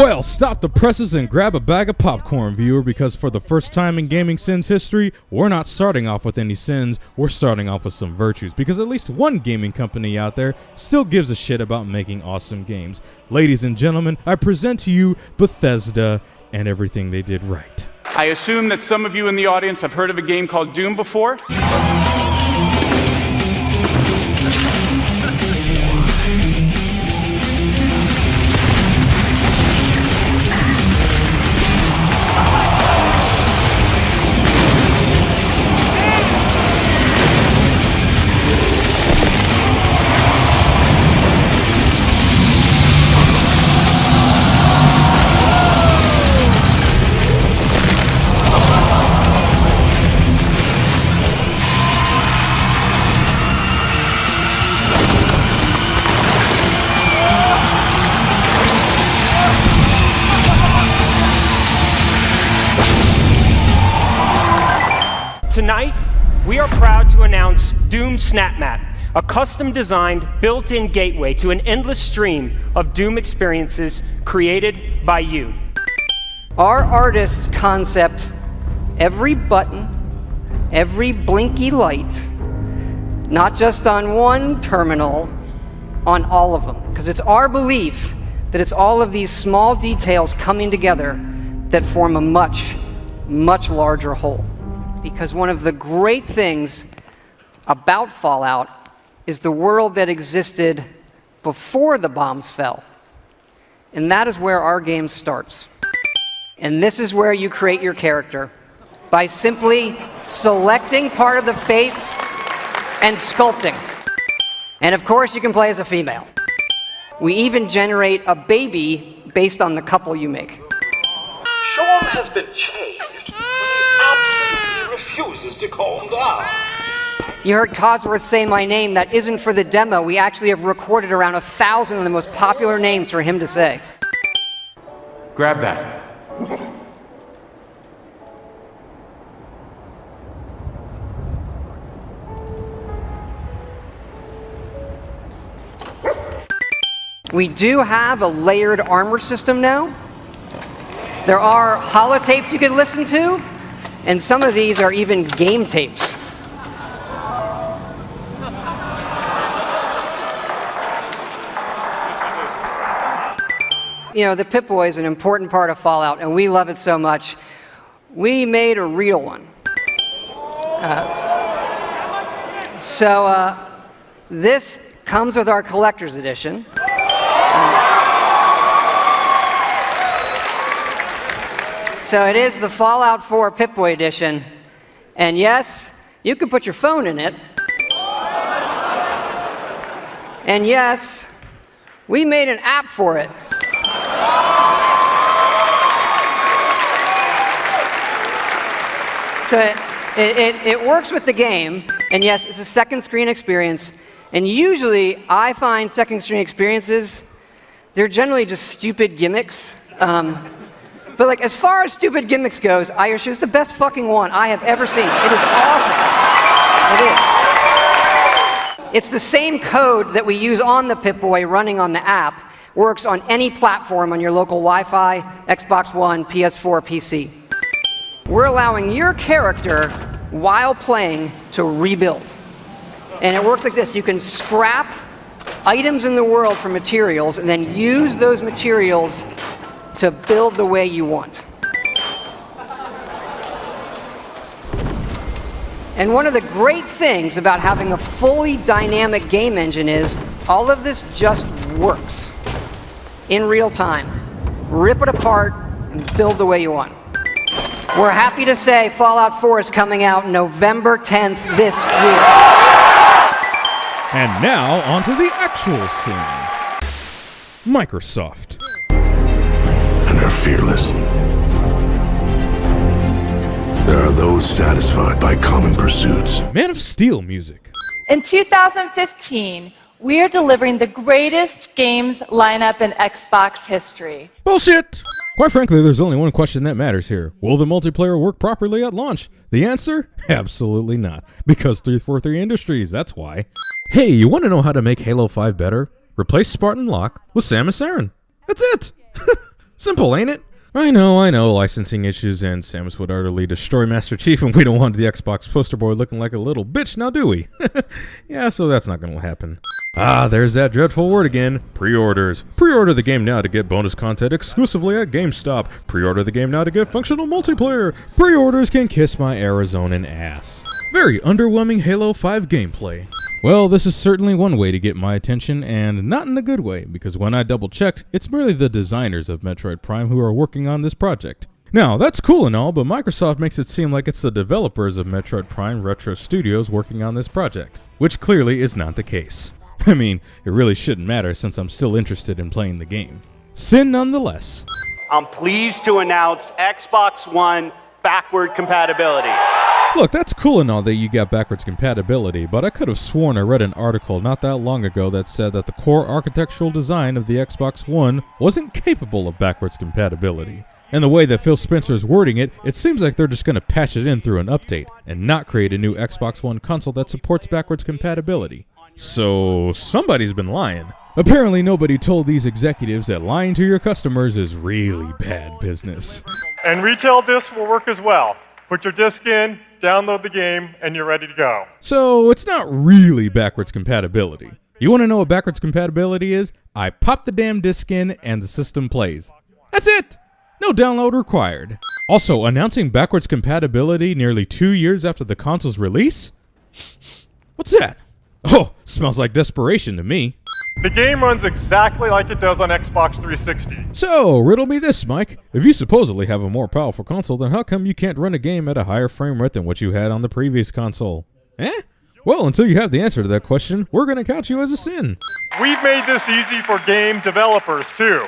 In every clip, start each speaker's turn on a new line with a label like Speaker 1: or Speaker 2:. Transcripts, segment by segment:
Speaker 1: Well, stop the presses and grab a bag of popcorn, viewer, because for the first time in GamingSins history, we're not starting off with any sins, we're starting off with some virtues, because at least one gaming company out there still gives a shit about making awesome games. Ladies and gentlemen, I present to you Bethesda and everything they did right.
Speaker 2: I assume that some of you in the audience have heard of a game called Doom before.
Speaker 3: Tonight, we are proud to announce Doom SnapMap, a custom-designed, built-in gateway to an endless stream of Doom experiences created by you.
Speaker 4: Our artists concept every button, every blinky light, not just on one terminal, on all of them. Because it's our belief that it's all of these small details coming together that form a much, much larger whole. Because one of the great things about Fallout is the world that existed before the bombs fell. And that is where our game starts. And this is where you create your character, by simply selecting part of the face and sculpting. And of course, you can play as a female. We even generate a baby based on the couple you make.
Speaker 5: Sean has been changed, but he absolutely refuses to calm down.
Speaker 4: You heard Codsworth say my name. That isn't for the demo. We actually have recorded around 1,000 of the most popular names for him to say.
Speaker 2: Grab that.
Speaker 4: We do have a layered armor system now. There are holotapes you can listen to, and some of these are even game tapes. You know, the Pip-Boy is an important part of Fallout, and we love it so much. We made a real one. This comes with our collector's edition. So it is the Fallout 4 Pip-Boy edition. And yes, you can put your phone in it. And yes, we made an app for it. So it works with the game. And yes, it's a second screen experience. And usually, I find second screen experiences, they're generally just stupid gimmicks. But like, as far as stupid gimmicks goes, I assure you it's the best fucking one I have ever seen. It is awesome. It is. It's the same code that we use on the Pip-Boy running on the app. Works on any platform on your local Wi-Fi, Xbox One, PS4, PC. We're allowing your character, while playing, to rebuild. And it works like this. You can scrap items in the world for materials and then use those materials to build the way you want. And one of the great things about having a fully dynamic game engine is all of this just works in real time. Rip it apart and build the way you want. We're happy to say Fallout 4 is coming out November 10th this year.
Speaker 1: And now, on to the actual sins. Microsoft.
Speaker 6: And are fearless. There are those satisfied by common pursuits.
Speaker 1: Man of Steel music.
Speaker 7: In 2015, we are delivering the greatest games lineup in Xbox history.
Speaker 1: Bullshit! Quite frankly, there's only one question that matters here. Will the multiplayer work properly at launch? The answer? Absolutely not. Because 343 Industries, that's why. Hey, you want to know how to make Halo 5 better? Replace Spartan Locke with Samus Aran. That's it! Simple, ain't it? I know, licensing issues, and Samus would utterly destroy Master Chief, and we don't want the Xbox poster boy looking like a little bitch, now do we? Yeah, so that's not gonna happen. Ah, there's that dreadful word again. Pre-orders. Pre-order the game now to get bonus content exclusively at GameStop. Pre-order the game now to get functional multiplayer. Pre-orders can kiss my Arizonan ass. Very underwhelming Halo 5 gameplay. Well, this is certainly one way to get my attention, and not in a good way, because when I double-checked, it's merely the designers of Metroid Prime who are working on this project. Now, that's cool and all, but Microsoft makes it seem like it's the developers of Metroid Prime Retro Studios working on this project, which clearly is not the case. I mean, it really shouldn't matter since I'm still interested in playing the game. Sin nonetheless.
Speaker 8: I'm pleased to announce Xbox One backward compatibility.
Speaker 1: Look, that's cool and all that you got backwards compatibility, but I could have sworn I read an article not that long ago that said that the core architectural design of the Xbox One wasn't capable of backwards compatibility. And the way that Phil Spencer's wording it, it seems like they're just going to patch it in through an update, and not create a new Xbox One console that supports backwards compatibility. So, somebody's been lying. Apparently nobody told these executives that lying to your customers is really bad business.
Speaker 9: And retail discs will work as well. Put your disc in, download the game, and you're ready to go.
Speaker 1: So it's not really backwards compatibility. You want to know what backwards compatibility is? I pop the damn disc in and the system plays. That's it! No download required. Also, announcing backwards compatibility nearly 2 years after the console's release? What's that? Oh, smells like desperation to me.
Speaker 9: The game runs exactly like it does on Xbox 360.
Speaker 1: So, riddle me this, Mike. If you supposedly have a more powerful console, then how come you can't run a game at a higher frame rate than what you had on the previous console? Eh? Well, until you have the answer to that question, we're going to count you as a sin.
Speaker 9: We've made this easy for game developers, too.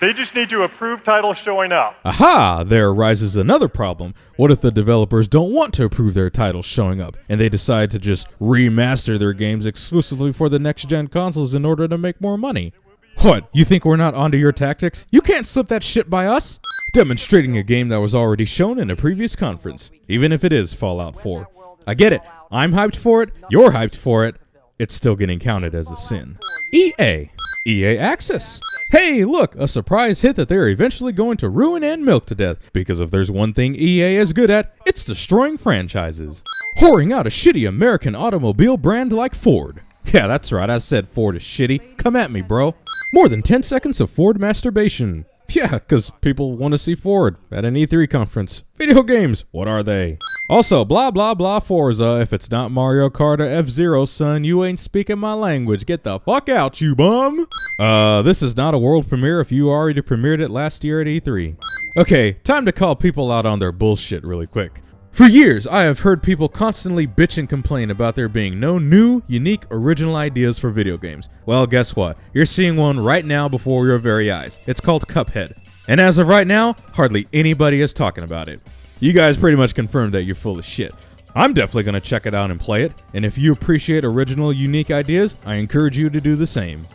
Speaker 9: They just need to approve titles showing up.
Speaker 1: Aha! There arises another problem. What if the developers don't want to approve their titles showing up, and they decide to just remaster their games exclusively for the next-gen consoles in order to make more money? What, you think we're not onto your tactics? You can't slip that shit by us! Demonstrating a game that was already shown in a previous conference, even if it is Fallout 4. I get it. I'm hyped for it. You're hyped for it. It's still getting counted as a sin. EA. EA Access. Hey, look, a surprise hit that they're eventually going to ruin and milk to death, because if there's one thing EA is good at, it's destroying franchises. Whoring out a shitty American automobile brand like Ford. Yeah, that's right, I said Ford is shitty. Come at me, bro. More than 10 seconds of Ford masturbation. Yeah, because people want to see Ford at an E3 conference. Video games, what are they? Also, blah blah blah Forza, if it's not Mario Kart or F-Zero, son, you ain't speaking my language. Get the fuck out, you bum! This is not a world premiere if you already premiered it last year at E3. Okay, time to call people out on their bullshit really quick. For years, I have heard people constantly bitch and complain about there being no new, unique, original ideas for video games. Well, guess what? You're seeing one right now before your very eyes. It's called Cuphead. And as of right now, hardly anybody is talking about it. You guys pretty much confirmed that you're full of shit. I'm definitely going to check it out and play it, and if you appreciate original, unique ideas, I encourage you to do the same.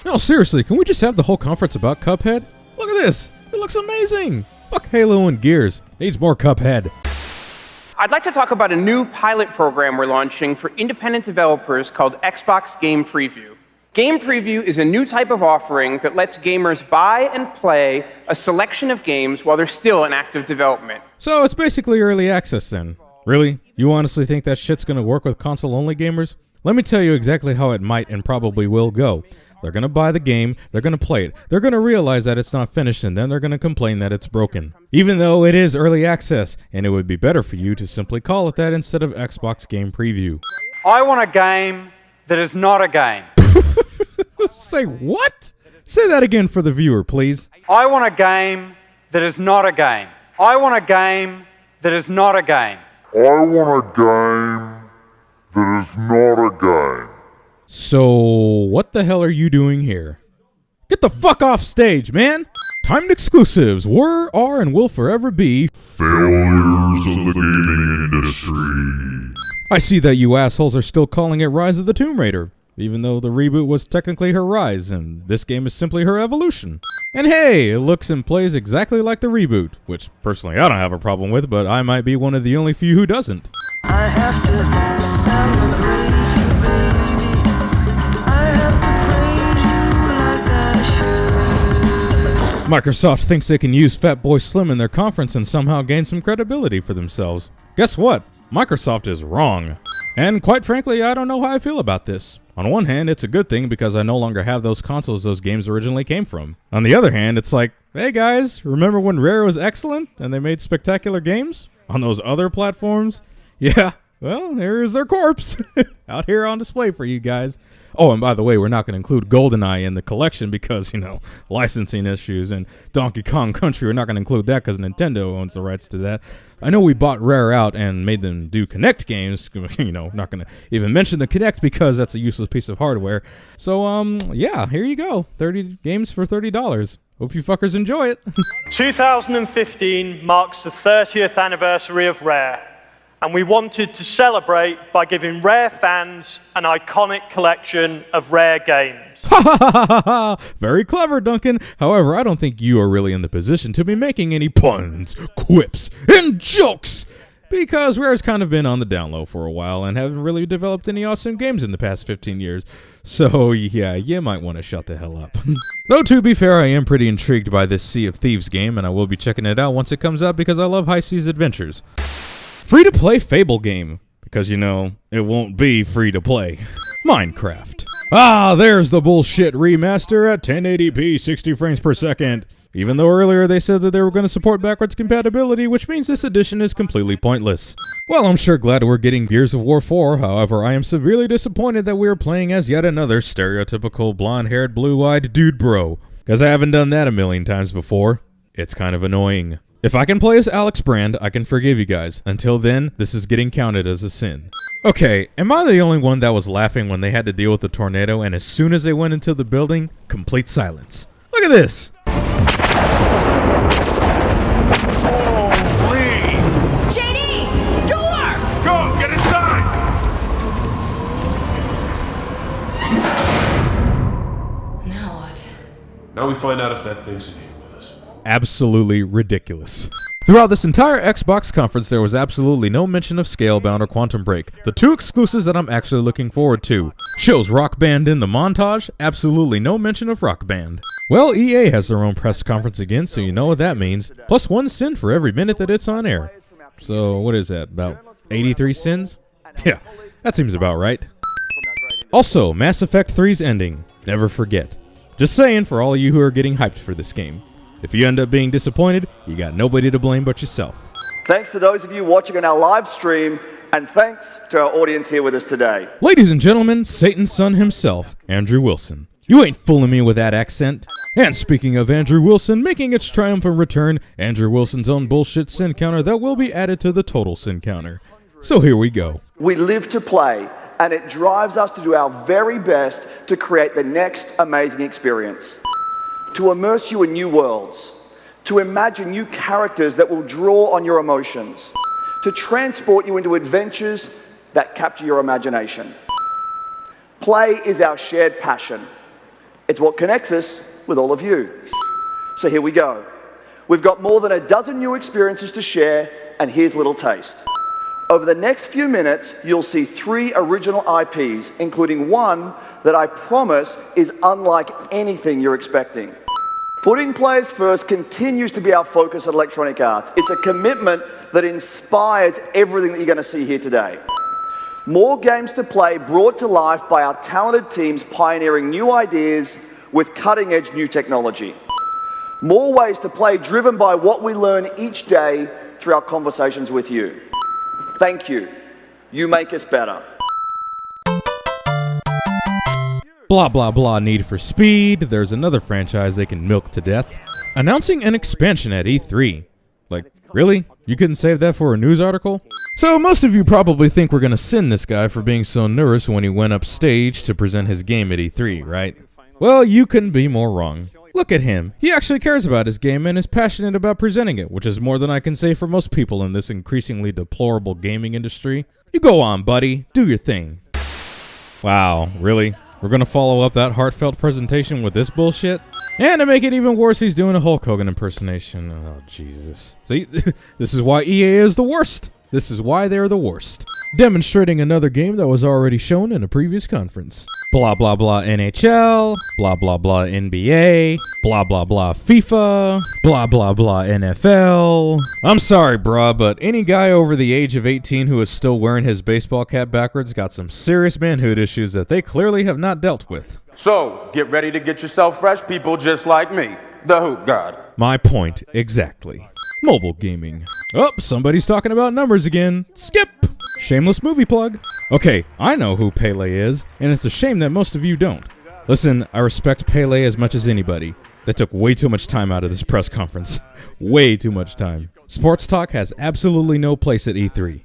Speaker 1: No, seriously, can we just have the whole conference about Cuphead? Look at this! It looks amazing! Fuck Halo and Gears. Needs more Cuphead.
Speaker 10: I'd like to talk about a new pilot program we're launching for independent developers called Xbox Game Preview. Game Preview is a new type of offering that lets gamers buy and play a selection of games while they're still in active development.
Speaker 1: So it's basically early access then. Really? You honestly think that shit's gonna work with console-only gamers? Let me tell you exactly how it might and probably will go. They're gonna buy the game, they're gonna play it, they're gonna realize that it's not finished, and then they're gonna complain that it's broken. Even though it is early access, and it would be better for you to simply call it that instead of Xbox Game Preview.
Speaker 11: I want a game that is not a game.
Speaker 1: Say what? Say that again for the viewer, please.
Speaker 11: I want a game that is not a game. I want a game that is not a game.
Speaker 12: I want a game that is not a game.
Speaker 1: So, what the hell are you doing here? Get the fuck off stage, man! Timed exclusives were, are, and will forever be
Speaker 12: failures of the gaming industry.
Speaker 1: I see that you assholes are still calling it Rise of the Tomb Raider, even though the reboot was technically her rise, and this game is simply her evolution. And hey, it looks and plays exactly like the reboot, which personally I don't have a problem with, but I might be one of the only few who doesn't.
Speaker 13: I have to celebrate you, baby. I have to praise you like I should.
Speaker 1: Microsoft thinks they can use Fatboy Slim in their conference and somehow gain some credibility for themselves. Guess what? Microsoft is wrong. And quite frankly, I don't know how I feel about this. On one hand, it's a good thing because I no longer have those consoles those games originally came from. On the other hand, it's like, hey guys, remember when Rare was excellent and they made spectacular games on those other platforms? Yeah, well, here's their corpse out here on display for you guys. Oh, and by the way, we're not going to include GoldenEye in the collection because, licensing issues, and Donkey Kong Country, we're not going to include that because Nintendo owns the rights to that. I know we bought Rare out and made them do Kinect games, not going to even mention the Kinect because that's a useless piece of hardware. So, yeah, here you go. 30 games for $30. Hope you fuckers enjoy it.
Speaker 9: 2015 marks the 30th anniversary of Rare, and we wanted to celebrate by giving Rare fans an iconic collection of Rare games.
Speaker 1: Very clever, Duncan. However, I don't think you are really in the position to be making any puns, quips, and jokes, because Rare's kind of been on the down low for a while and haven't really developed any awesome games in the past 15 years. So, yeah, you might want to shut the hell up. Though, to be fair, I am pretty intrigued by this Sea of Thieves game, and I will be checking it out once it comes out because I love high seas adventures. Free-to-play Fable game, because, it won't be free-to-play. Minecraft. Ah, there's the bullshit remaster at 1080p 60 frames per second. Even though earlier they said that they were going to support backwards compatibility, which means this edition is completely pointless. Well, I'm sure glad we're getting Gears of War 4, however, I am severely disappointed that we are playing as yet another stereotypical blonde-haired, blue-eyed dude bro, because I haven't done that a million times before. It's kind of annoying. If I can play as Alex Brand, I can forgive you guys. Until then, this is getting counted as a sin. Okay, am I the only one that was laughing when they had to deal with the tornado and as soon as they went into the building, complete silence? Look at this!
Speaker 12: Holy!
Speaker 13: JD! Door!
Speaker 12: Go! Get inside!
Speaker 13: Now what?
Speaker 12: Now we find out if that thing's in here with us.
Speaker 1: Absolutely ridiculous. Throughout this entire Xbox conference, there was absolutely no mention of Scalebound or Quantum Break, the two exclusives that I'm actually looking forward to. Shows Rock Band in the montage, absolutely no mention of Rock Band. Well, EA has their own press conference again, so you know what that means. Plus 1 sin for every minute that it's on air. So, what is that, about 83 sins? Yeah, that seems about right. Also, Mass Effect 3's ending. Never forget. Just saying for all of you who are getting hyped for this game. If you end up being disappointed, you got nobody to blame but yourself.
Speaker 14: Thanks to those of you watching on our live stream, and thanks to our audience here with us today.
Speaker 1: Ladies and gentlemen, Satan's son himself, Andrew Wilson. You ain't fooling me with that accent. And speaking of Andrew Wilson making its triumphant return, Andrew Wilson's own bullshit sin counter that will be added to the total sin counter. So here we go.
Speaker 14: We live to play, and it drives us to do our very best to create the next amazing experience. To immerse you in new worlds, to imagine new characters that will draw on your emotions, to transport you into adventures that capture your imagination. Play is our shared passion. It's what connects us with all of you. So here we go. We've got more than a dozen new experiences to share, and here's a little taste. Over the next few minutes, you'll see 3 original IPs, including one that I promise is unlike anything you're expecting. Putting players first continues to be our focus at Electronic Arts. It's a commitment that inspires everything that you're going to see here today. More games to play brought to life by our talented teams pioneering new ideas with cutting-edge new technology. More ways to play driven by what we learn each day through our conversations with you. Thank you. You make us better.
Speaker 1: Blah blah blah Need for Speed, there's another franchise they can milk to death. Announcing an expansion at E3. Like, really? You couldn't save that for a news article? So most of you probably think we're gonna sin this guy for being so nervous when he went upstage to present his game at E3, right? Well, you couldn't be more wrong. Look at him. He actually cares about his game and is passionate about presenting it, which is more than I can say for most people in this increasingly deplorable gaming industry. You go on, buddy. Do your thing. Wow, really? We're gonna follow up that heartfelt presentation with this bullshit? And to make it even worse, he's doing a Hulk Hogan impersonation. Oh, Jesus. See, this is why EA is the worst. This is why they're the worst. Demonstrating another game that was already shown in a previous conference. blah blah blah NHL, blah blah blah NBA, blah blah blah FIFA, blah blah blah NFL. I'm sorry, bruh, but any guy over the age of 18 who is still wearing his baseball cap backwards got some serious manhood issues that they clearly have not dealt with.
Speaker 2: So, get ready to get yourself fresh, people just like me, the Hoop God.
Speaker 1: My point exactly. Mobile gaming. Oh, somebody's talking about numbers again. Skip! Shameless movie plug. Okay, I know who Pele is, and it's a shame that most of you don't. Listen, I respect Pele as much as anybody. That took way too much time out of this press conference. Way too much time. Sports talk has absolutely no place at E3.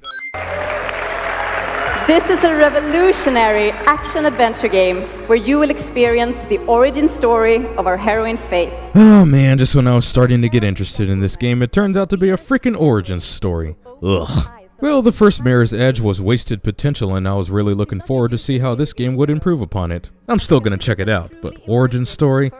Speaker 15: This is a revolutionary action-adventure game where you will experience the origin story of our heroine Faith.
Speaker 1: Oh man, just when I was starting to get interested in this game, it turns out to be a freaking origin story. Ugh. Well, the first Mirror's Edge was wasted potential, and I was really looking forward to see how this game would improve upon it. I'm still gonna check it out, but origin story?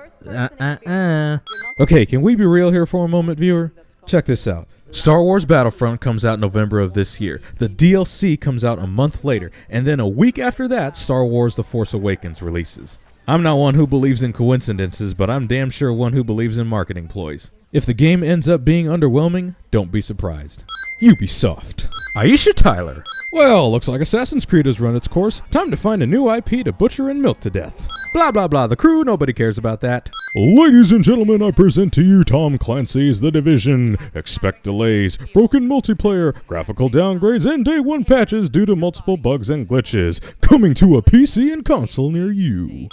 Speaker 1: Okay, can we be real here for a moment, viewer? Check this out. Star Wars Battlefront comes out November of this year. The DLC comes out a month later, and then a week after that, Star Wars The Force Awakens releases. I'm not one who believes in coincidences, but I'm damn sure one who believes in marketing ploys. If the game ends up being underwhelming, don't be surprised. Ubisoft. Aisha Tyler. Well, looks like Assassin's Creed has run its course. Time to find a new IP to butcher and milk to death. Blah blah blah, the crew, nobody cares about that. Ladies and gentlemen, I present to you Tom Clancy's The Division. Expect delays, broken multiplayer, graphical downgrades, and day one patches due to multiple bugs and glitches. Coming to a PC and console near you.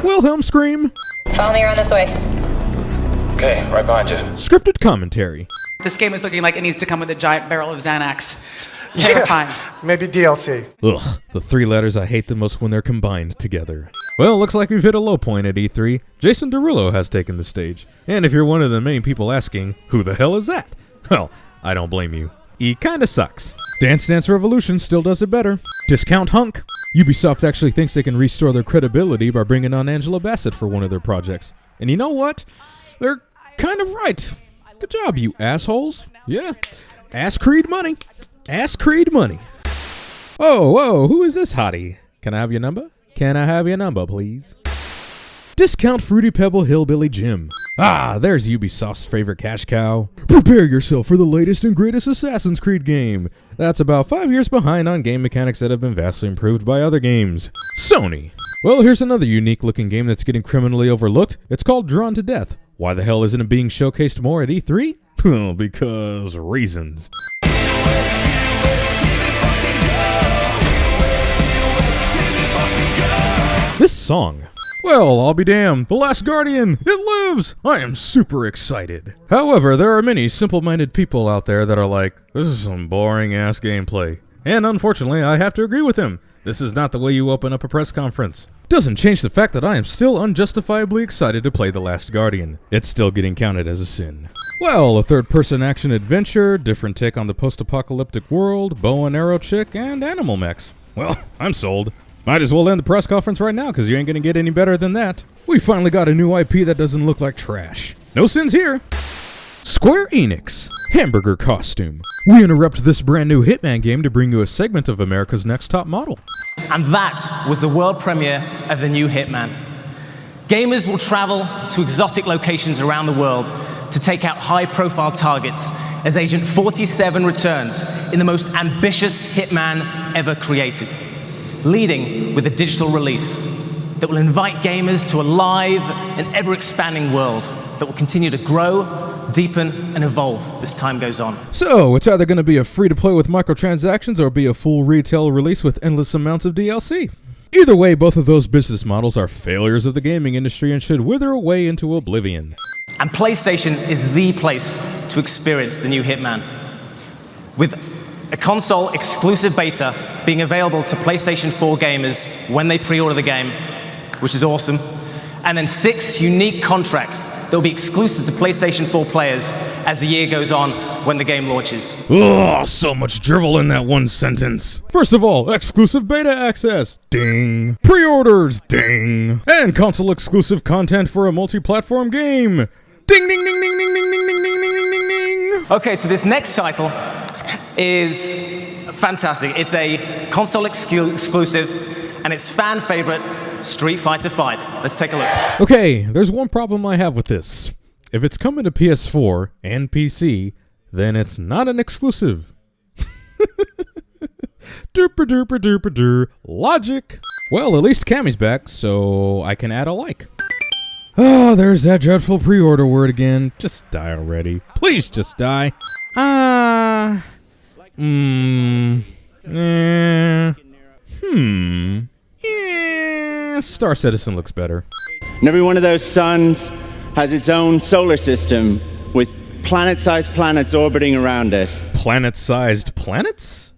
Speaker 1: Wilhelm Scream.
Speaker 16: Follow me around this way.
Speaker 17: Okay, right behind you.
Speaker 1: Scripted commentary.
Speaker 18: This game is looking like it needs to come with a giant barrel of Xanax. Terrifying.
Speaker 19: Maybe DLC.
Speaker 1: Ugh, the three letters I hate the most when they're combined together. Well, looks like we've hit a low point at E3. Jason Derulo has taken the stage. And if you're one of the many people asking, who the hell is that? Well, I don't blame you. E kinda sucks. Dance Dance Revolution still does it better. Discount Hunk. Ubisoft actually thinks they can restore their credibility by bringing on Angela Bassett for one of their projects. And you know what? They're kind of right. Good job, you assholes. Yeah. Ass Creed money. Ass Creed money. Oh, whoa, who is this hottie? Can I have your number? Can I have your number, please? Discount Fruity Pebble Hillbilly Jim. Ah, there's Ubisoft's favorite cash cow. Prepare yourself for the latest and greatest Assassin's Creed game. That's about 5 years behind on game mechanics that have been vastly improved by other games. Sony. Well, here's another unique looking game that's getting criminally overlooked. It's called Drawn to Death. Why the hell isn't it being showcased more at E3? Well, because reasons. This song. Well, I'll be damned. The Last Guardian. It lives. I am super excited. However, there are many simple-minded people out there that are like, this is some boring-ass gameplay. And unfortunately, I have to agree with him. This is not the way you open up a press conference. Doesn't change the fact that I am still unjustifiably excited to play The Last Guardian. It's still getting counted as a sin. Well, a third-person action adventure, different take on the post-apocalyptic world, bow and arrow chick, and animal mechs. Well, I'm sold. Might as well end the press conference right now, because you ain't gonna get any better than that. We finally got a new IP that doesn't look like trash. No sins here. Square Enix. Hamburger costume. We interrupt this brand new Hitman game to bring you a segment of America's Next Top Model.
Speaker 20: And that was the world premiere of the new Hitman. Gamers will travel to exotic locations around the world to take out high-profile targets as Agent 47 returns in the most ambitious Hitman ever created, leading with a digital release that will invite gamers to a live and ever-expanding world that will continue to grow, deepen, and evolve as time goes on.
Speaker 1: So, it's either going to be a free-to-play with microtransactions or be a full retail release with endless amounts of DLC. Either way, both of those business models are failures of the gaming industry and should wither away into oblivion.
Speaker 20: And PlayStation is the place to experience the new Hitman. With a console-exclusive beta being available to PlayStation 4 gamers when they pre-order the game, which is awesome, and then 6 unique contracts that will be exclusive to PlayStation 4 players as the year goes on when the game launches.
Speaker 1: Oh, so much drivel in that one sentence. First of all, exclusive beta access. Ding. Pre-orders. Ding. And console-exclusive content for a multi-platform game. Ding, ding, ding, ding, ding, ding, ding, ding, ding, ding, ding, ding.
Speaker 20: Okay, so this next title is fantastic. It's a console exclusive, and its fan favorite, Street Fighter V. Let's take a look.
Speaker 1: Okay, there's one problem I have with this. If it's coming to PS4 and PC, then it's not an exclusive. Derper derper derper der. Logic. Well, at least Cammy's back, so I can add a like. Oh, there's that dreadful pre-order word again. Just die already. Please just die. Star Citizen looks better.
Speaker 16: And every one of those suns has its own solar system with planet-sized planets orbiting around it.
Speaker 1: Planet-sized planets?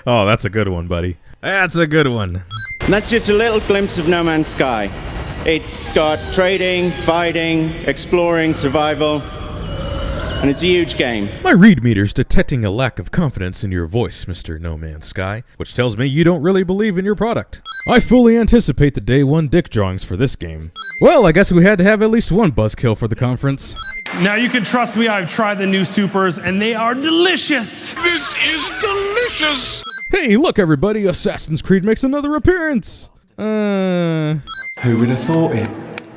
Speaker 1: Oh, that's a good one, buddy. That's a good one.
Speaker 16: And that's just a little glimpse of No Man's Sky. It's got trading, fighting, exploring, survival, and it's a huge game.
Speaker 1: My read meter's detecting a lack of confidence in your voice, Mr. No Man's Sky, which tells me you don't really believe in your product. I fully anticipate the day one dick drawings for this game. Well, I guess we had to have at least one buzzkill for the conference.
Speaker 19: Now you can trust me, I've tried the new supers and they are delicious.
Speaker 12: This is delicious!
Speaker 1: Hey, look everybody, Assassin's Creed makes another appearance!
Speaker 21: Who would have thought it?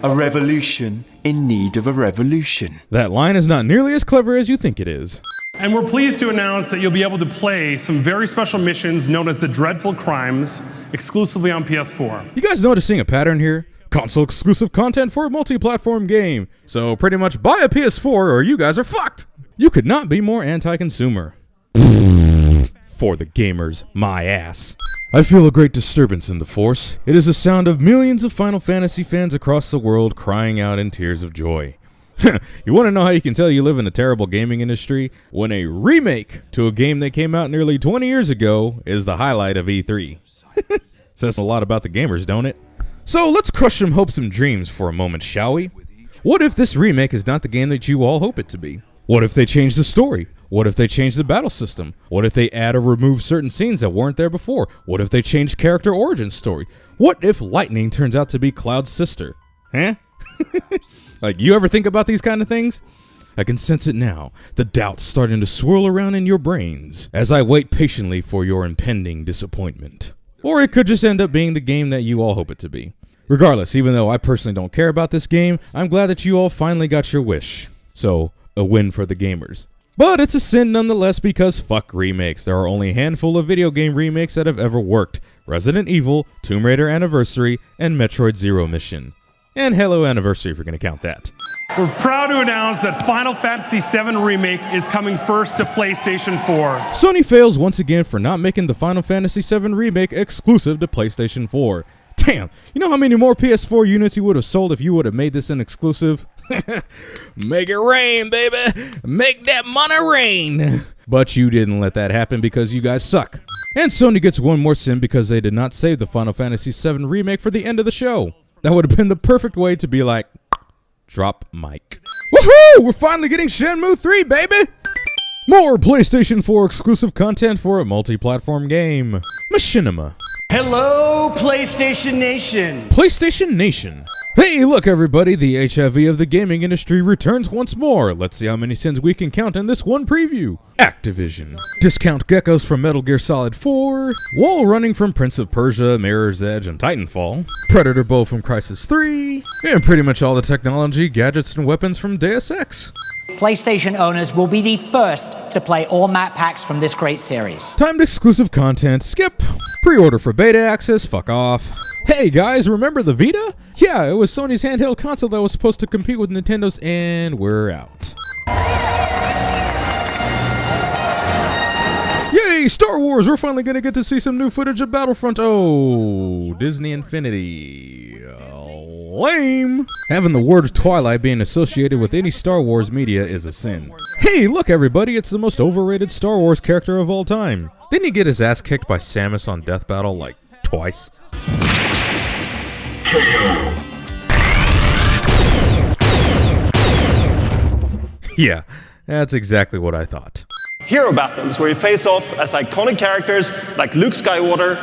Speaker 21: A revolution in need of a revolution.
Speaker 1: That line is not nearly as clever as you think it is.
Speaker 19: And we're pleased to announce that you'll be able to play some very special missions known as the Dreadful Crimes, exclusively on PS4.
Speaker 1: You guys noticing a pattern here? Console exclusive content for a multi-platform game. So pretty much buy a PS4 or you guys are fucked. You could not be more anti-consumer. For the gamers, my ass. I feel a great disturbance in the Force. It is the sound of millions of Final Fantasy fans across the world crying out in tears of joy. You want to know how you can tell you live in a terrible gaming industry? When a remake to a game that came out nearly 20 years ago is the highlight of E3. Says a lot about the gamers, don't it? So let's crush some hopes and dreams for a moment, shall we? What if this remake is not the game that you all hope it to be? What if they change the story? What if they change the battle system? What if they add or remove certain scenes that weren't there before? What if they change character origin story? What if Lightning turns out to be Cloud's sister? Huh? Like, you ever think about these kind of things? I can sense it now, the doubts starting to swirl around in your brains as I wait patiently for your impending disappointment. Or it could just end up being the game that you all hope it to be. Regardless, even though I personally don't care about this game, I'm glad that you all finally got your wish. So, a win for the gamers. But it's a sin nonetheless because fuck remakes. There are only a handful of video game remakes that have ever worked. Resident Evil, Tomb Raider Anniversary, and Metroid Zero Mission. And Halo Anniversary if you're going to count that.
Speaker 19: We're proud to announce that Final Fantasy VII Remake is coming first to PlayStation 4.
Speaker 1: Sony fails once again for not making the Final Fantasy VII Remake exclusive to PlayStation 4. Damn, you know how many more PS4 units you would have sold if you would have made this an exclusive? Make it rain, baby! Make that money rain! But you didn't let that happen because you guys suck. And Sony gets one more sin because they did not save the Final Fantasy VII Remake for the end of the show. That would have been the perfect way to be like, drop mic. Woohoo! We're finally getting Shenmue 3, baby! More PlayStation 4 exclusive content for a multi-platform game. Machinima.
Speaker 22: Hello, PlayStation Nation!
Speaker 1: PlayStation Nation. Hey, look everybody, the HIV of the gaming industry returns once more. Let's see how many sins we can count in this one preview. Activision. Discount geckos from Metal Gear Solid 4. Wall running from Prince of Persia, Mirror's Edge, and Titanfall. Predator bow from Crysis 3. And pretty much all the technology, gadgets, and weapons from Deus Ex.
Speaker 22: PlayStation owners will be the first to play all map packs from this great series.
Speaker 1: Timed exclusive content, skip. Pre-order for beta access, fuck off. Hey guys, remember the Vita? Yeah, it was Sony's handheld console that was supposed to compete with Nintendo's, and we're out. Yay, Star Wars! We're finally gonna get to see some new footage of Battlefront. Oh, Disney Infinity. Lame. Having the word Twilight being associated with any Star Wars media is a sin. Hey, look everybody, it's the most overrated Star Wars character of all time. Didn't he get his ass kicked by Samus on Death Battle like twice? Yeah, that's exactly what I thought.
Speaker 9: Hero battles, where you face off as iconic characters like Luke Skywalker.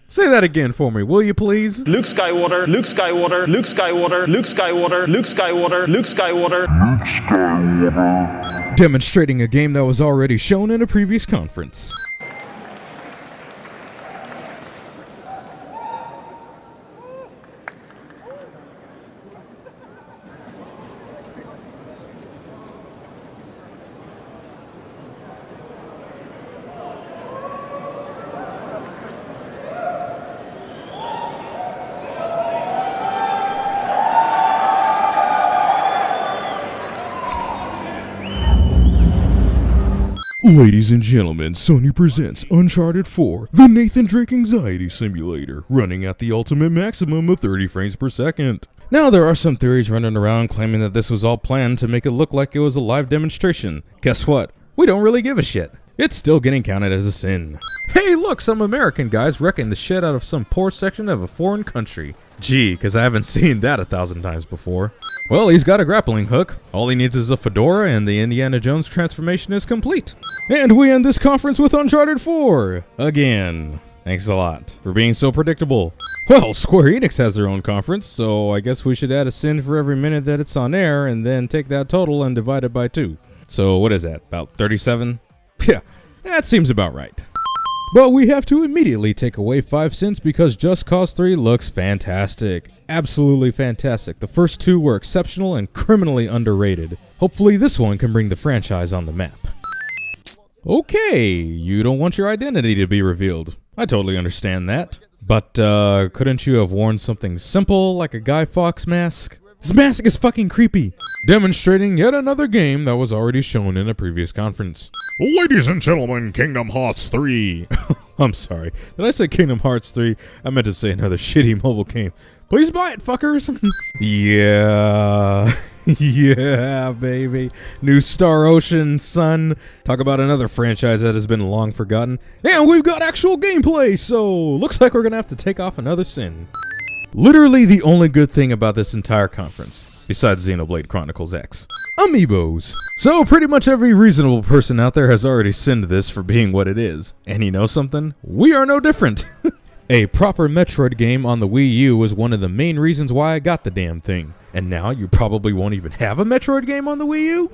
Speaker 1: Say Say that again for me, will you please?
Speaker 9: Luke Skywalker, Luke Skywalker, Luke Skywalker, Luke Skywalker, Luke Skywalker, Luke Skywalker.
Speaker 12: Luke Skywalker.
Speaker 1: Demonstrating a game that was already shown in a previous conference. Ladies and gentlemen, Sony presents Uncharted 4, the Nathan Drake Anxiety Simulator, running at the ultimate maximum of 30 frames per second. Now, there are some theories running around claiming that this was all planned to make it look like it was a live demonstration. Guess what? We don't really give a shit. It's still getting counted as a sin. Hey, look, some American guys wrecking the shit out of some poor section of a foreign country. Gee, because I haven't seen that 1,000 times before. Well, he's got a grappling hook. All he needs is a fedora and the Indiana Jones transformation is complete. And we end this conference with Uncharted 4. Again. Thanks a lot for being so predictable. Well, Square Enix has their own conference, so I guess we should add a sin for every minute that it's on air and then take that total and divide it by 2. So what is that, about 37? Yeah, that seems about right. But we have to immediately take away 5 cents because Just Cause 3 looks fantastic. Absolutely fantastic. The first 2 were exceptional and criminally underrated. Hopefully this one can bring the franchise on the map. Okay, you don't want your identity to be revealed. I totally understand that. But couldn't you have worn something simple like a Guy Fawkes mask? This mask is fucking creepy. Demonstrating yet another game that was already shown in a previous conference. Ladies and gentlemen, Kingdom Hearts 3. I'm sorry. Did I say Kingdom Hearts 3? I meant to say another shitty mobile game. Please buy it, fuckers. Yeah. Yeah, baby. New Star Ocean, son. Talk about another franchise that has been long forgotten. And we've got actual gameplay, so looks like we're gonna have to take off another sin. Literally the only good thing about this entire conference, besides Xenoblade Chronicles X. Amiibos. So pretty much every reasonable person out there has already sinned this for being what it is. And you know something? We are no different. A proper Metroid game on the Wii U was one of the main reasons why I got the damn thing. And now you probably won't even have a Metroid game on the Wii U?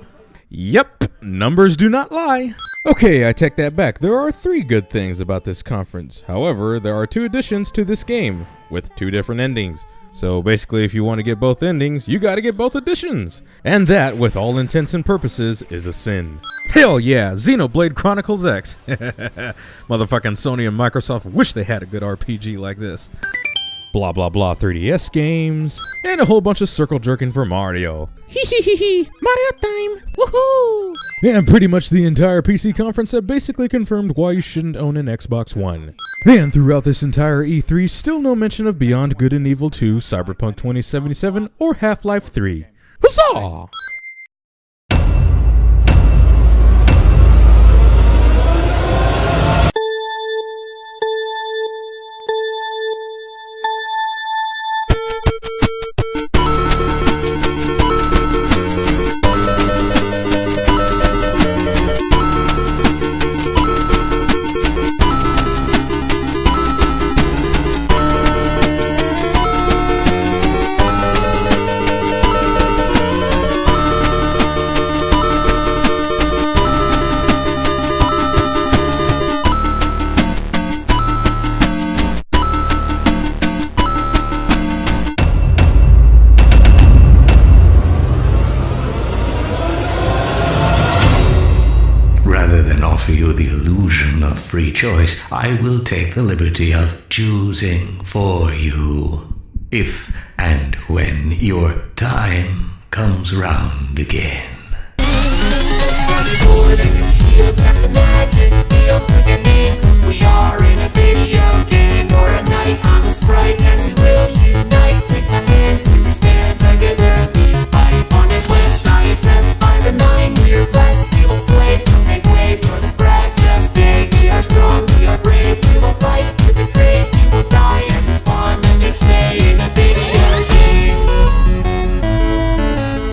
Speaker 1: Yep, numbers do not lie. Okay, I take that back. There are 3 good things about this conference. However, there are 2 additions to this game, with 2 different endings. So basically, if you want to get both endings, you gotta get both editions. And that, with all intents and purposes, is a sin. Hell yeah, Xenoblade Chronicles X. Motherfucking Sony and Microsoft wish they had a good RPG like this. Blah blah blah 3DS games, and a whole bunch of circle jerking for Mario. Hee Mario time! Woohoo! And pretty much the entire PC conference that basically confirmed why you shouldn't own an Xbox One. And throughout this entire E3, still no mention of Beyond Good and Evil 2, Cyberpunk 2077, or Half-Life 3. Huzzah!
Speaker 3: offer you the illusion of free choice, I will take the liberty of choosing for you. If and when your time comes round again.
Speaker 13: We are in a video game or a night on the Sprite and we